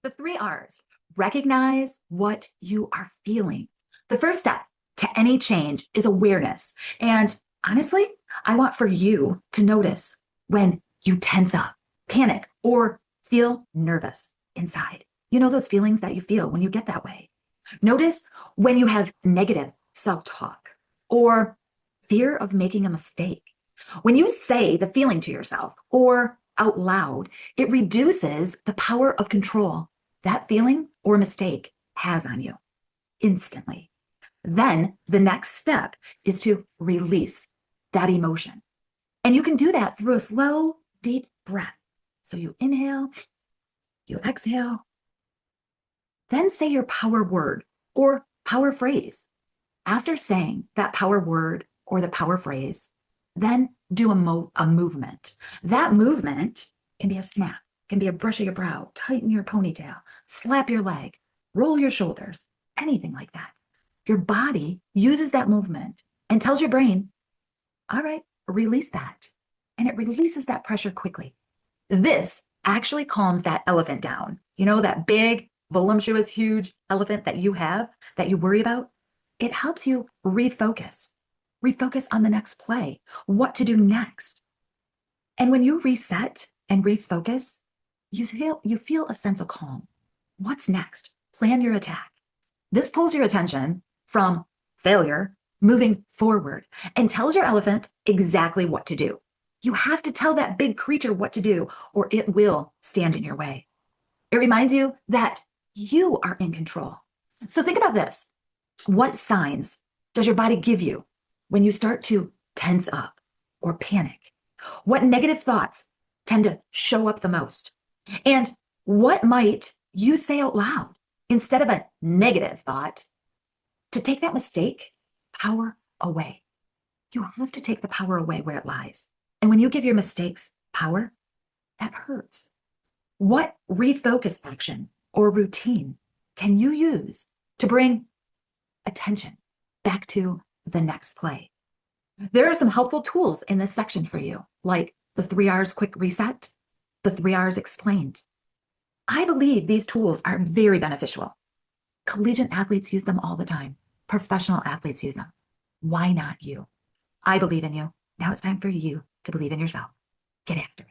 The 3 R's. Recognize what you are feeling. The first step to any change is awareness. And honestly, I want for you to notice when you tense up, panic, or feel nervous inside. You know those feelings that you feel when you get that way. Notice when you have negative self-talk or fear of making a mistake. When you say the feeling to yourself or out loud, it reduces the power of control that feeling or mistake has on you instantly. Then the next step is to release that emotion. And you can do that through a slow, deep breath. So you inhale, you exhale, then say your power word or power phrase. After saying that power word or the power phrase, then do a movement. That movement can be a snap, can be a brush of your brow, tighten your ponytail, slap your leg, roll your shoulders, anything like that. Your body uses that movement and tells your brain, all right, release that. And it releases that pressure quickly. This actually calms that elephant down. You know, that big, voluptuous, huge elephant that you have that you worry about? It helps you refocus on the next play, what to do next. And when you reset and refocus, you feel a sense of calm. What's next? Plan your attack. This pulls your attention from failure, moving forward, and tells your elephant exactly what to do. You have to tell that big creature what to do, or it will stand in your way. It reminds you that you are in control. So think about this. What signs does your body give you when you start to tense up or panic? What negative thoughts tend to show up the most? And what might you say out loud instead of a negative thought to take that mistake power away? You have to take the power away where it lies. And when you give your mistakes power, that hurts. What refocus action or routine can you use to bring attention back to the next play? There are some helpful tools in this section for you, like the 3 R's quick reset, the 3 R's explained. I believe these tools are very beneficial. Collegiate athletes use them all the time. Professional athletes use them. Why not you? I believe in you. Now it's time for you to believe in yourself. Get after it.